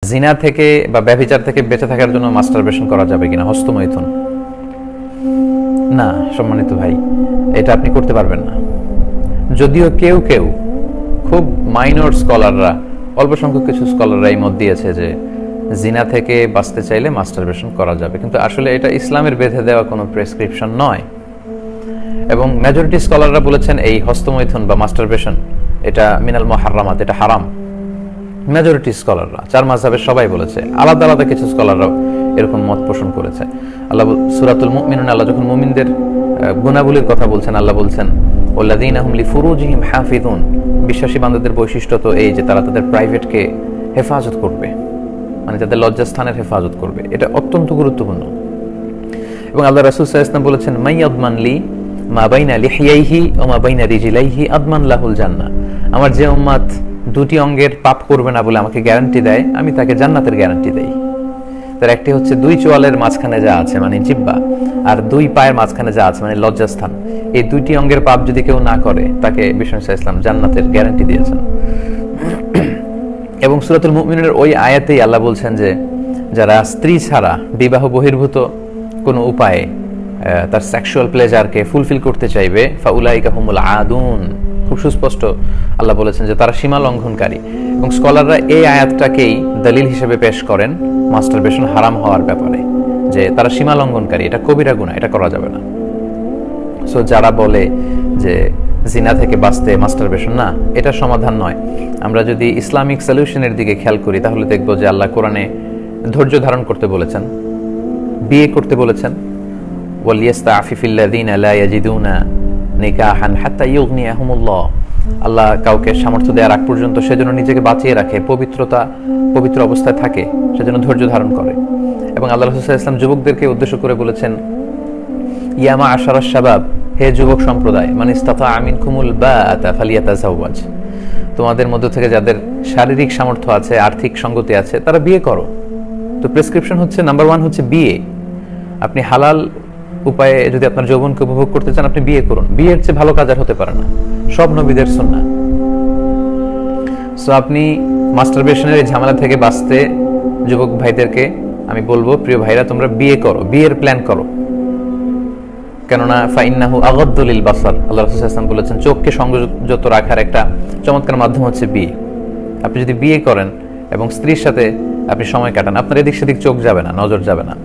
জিনা থেকে বা ব্যভিচার থেকে বেঁচে থাকার জন্য মাস্টারবেশন করা যাবে কিনা, হস্তমৈথুন? না সম্মানিত ভাই, এটা আপনি করতে পারবেন না। যদিও কেউ কেউ খুব মাইনর স্কলাররা, অল্প সংখ্যক কিছু স্কলাররা এই মত দিয়েছে যে জিনা থেকে বাঁচতে চাইলে মাস্টারবেশন করা যাবে, কিন্তু আসলে এটা ইসলামের বেঁধে দেওয়া কোনো প্রেসক্রিপশন নয়। এবং মেজরিটি স্কলাররা বলেছেন এই হস্তমৈথুন বা মাস্টারবেশন এটা মিনাল মুহাররামাত, এটা হারাম। মেজরিটি স্কলাররা, চার মাযহাবের সবাই বলেছে। আলাদা আলাদা কিছু স্কলাররাও এরকম মত পোষণ করেছে। আল্লাহ সূরাতুল মুমিনুন, আল্লাহ যখন মুমিনদের গুণাবলীর কথা বলছেন, আল্লাহ বলছেন ওয়াল্লাযীনা হুম লিফুরুজিহিম হাফিযুন, বিশ্বাসী বান্দাদের বৈশিষ্ট্য তো এই যে তারা তাদের প্রাইভেটকে হেফাজত করবে, মানে তাদের লজ্জাস্থানের হেফাজত করবে। এটা অত্যন্ত গুরুত্বপূর্ণ। এবং আল্লাহ রাসূল সাল্লাল্লাহু আলাইহি ওয়াসাল্লাম বলেছেন মাইয়াদমান লি মা বাইনা লিহিয়াইহি ওয়া মা বাইনা রিজলাইহি আদমান লাহুল জান্নাহ, আমার যে উম্মত দুটি অঙ্গের পাপ করবে না বলে আমাকে গ্যারান্টি দেয়, আমি তাকে জান্নাতের গ্যারান্টি দেই। তার একটি হচ্ছে দুই চোয়ালের মাঝখানে যা আছে মানে জিহ্বা, আর দুই পায়ের মাঝখানে যা আছে মানে লজ্জাস্থান, এই দুইটি অঙ্গের পাপ যদি কেউ না করে তাকে বিষ্ণু সাল্লাল্লাহু আলাইহি ওয়াসাল্লাম জান্নাতের গ্যারান্টি দিয়েছেন। এবং সূরাতুল মুমিনুনের ওই আয়াতেই আল্লাহ বলছেন যে যারা স্ত্রী ছাড়া বিবাহ বহির্ভূত কোনো উপায়ে তার সেক্সুয়াল প্লেজারকে ফুলফিল করতে চাইবে ফাউলাইকা হুমুল আদুন, খুব সুস্পষ্ট আল্লাহ বলেছেন যে তারা সীমা লঙ্ঘনকারী। এবং স্কলাররা এই আয়াতটাকেই দলিল হিসেবে পেশ করেন মাস্টারবেশন হারাম হওয়ার ব্যাপারে, যে তারা সীমা লঙ্ঘনকারী, এটা কবিরা গুনাহ, এটা করা যাবে না। সো যারা বলে যে জিনা থেকে বাঁচতে মাস্টারবেশন, না, এটা সমাধান নয়। আমরা যদি ইসলামিক সলিউশনের দিকে খেয়াল করি তাহলে দেখব যে আল্লাহ কোরআনে ধৈর্য ধারণ করতে বলেছেন, বিয়ে করতে বলেছেন, ওয়ালিয়াস্তাফিফিল্লাযীনা লা ইয়াজিদুনা নিকাহান হাত্তা ইউগনিয়াহুমুল্লাহ, আল্লাহ কাউকে সামর্থ্য দেওয়ার আগ পর্যন্ত সেজন্য নিজেকে বাঁচিয়ে রাখে, পবিত্র অবস্থায় থাকে, সেজন্য ধৈর্য ধারণ করে। এবং আল্লাহ রাসূল সাল্লাল্লাহু আলাইহি ওয়াসাল্লাম যুবকদেরকে উদ্দেশ্য করে বলেছেন ইয়া মা'আশারাশ শাবাব, হে যুবক সম্প্রদায়, মান ইসতাতাআ মিনকুমুল বাআতা ফালিয়াতাযাওয়াজ, তোমাদের মধ্য থেকে যাদের শারীরিক সামর্থ্য আছে, আর্থিক সঙ্গতি আছে, তারা বিয়ে করো। তো প্রেসক্রিপশন হচ্ছে নাম্বার 1 হচ্ছে বিয়ে। আপনি হালাল উপায়ে যদি আপনার যৌবনকে উপভোগ করতে চান আপনি বিয়ে করুন, বিয়ের চেয়ে ভালো কাজ আর হতে পারে না, সব নবীদের সুন্নাহ। সো আপনি মাস্টারবেশনের এই ঝামেলা থেকে বাঁচতে যুবক ভাইদেরকে আমি বলবো, প্রিয় ভাইরা তোমরা বিয়ে করো, বিয়ের প্ল্যান করো। কেননা ফাইন্নাহু আগাদ্দু লিল বাসার, আল্লাহ রাসূল সাল্লাল্লাহু আলাইহি ওয়াসাল্লাম বলেছেন চোখকে সংযত রাখার একটা চমৎকার মাধ্যম হচ্ছে বিয়ে। আপনি যদি বিয়ে করেন এবং স্ত্রীর সাথে আপনি সময় কাটান, আপনার এদিক সেদিক চোখ যাবে না, নজর যাবে না।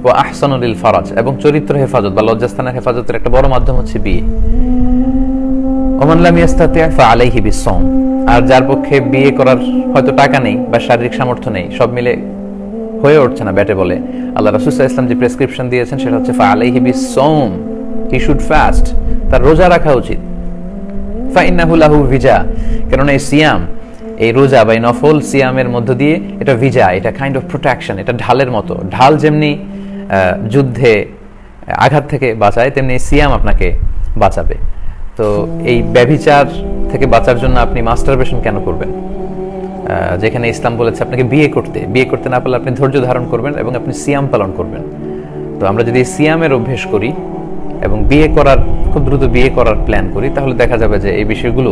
ওয়া আহসানু লিল ফারাজ, এবং চরিত্র হেফাজত বা লজ্জাস্থানের হেফাজতের একটা বড় মাধ্যম হচ্ছে বিয়ে। ওমান লাম ইয়াস্তাতি' ফাআলাইহি বিসসাওম, আর যার পক্ষে বিয়ে করার হয়তো টাকা নেই বা শারীরিক সামর্থ্য নেই, সব মিলে হয়ে উঠছে না ব্যাটে বলে, আল্লাহ রাসূল সাল্লাল্লাহু আলাইহি ওয়াসাল্লাম যে প্রেসক্রিপশন দিয়েছেন সেটা হচ্ছে ফাআলাইহি বিসসাওম, হি শুড ফাস্ট, তার রোজা রাখা উচিত। ফাইন্নাহু লাহু ভিজা, কারণ এই সিয়াম, এই রোজা বা এই নফল সিয়ামের মধ্য দিয়ে এটা ভিজা, এটা কাইন্ড অফ প্রোটেকশন, এটা ঢালের মতো। ঢাল যেমনি যুদ্ধে আঘাত থেকে বাঁচায়, তেমনি সিয়াম আপনাকে বাঁচাবে। তো এই ব্যভিচার থেকে বাঁচার জন্য আপনি মাস্টারবেশন কেন করবেন, যেখানে ইসলাম বলেছে আপনাকে বিয়ে করতে না পারলে আপনি ধৈর্য ধারণ করবেন এবং আপনি সিয়াম পালন করবেন। তো আমরা যদি সিয়ামের অভ্যেস করি এবং খুব দ্রুত বিয়ে করার প্ল্যান করি, তাহলে দেখা যাবে যে এই বিষয়গুলো,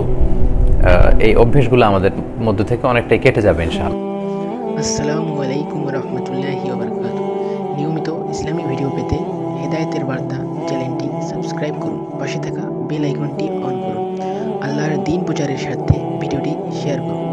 এই অভ্যেসগুলো আমাদের মধ্য থেকে অনেকটাই কেটে যাবে ইনশাআল্লাহ। আসসালামু আলাইকুম ওয়া রাহমাতুল্লাহি ওয়া বারাকাতুহু। নিয়মিত ইসলামী ভিডিও পেতে হেদায়েতের বার্তা চ্যানেলটি সাবস্ক্রাইব করুন, পাশে থাকা বেল আইকনটি অন করুন। আল্লাহর দ্বীন প্রচারের স্বার্থে ভিডিওটি শেয়ার করুন।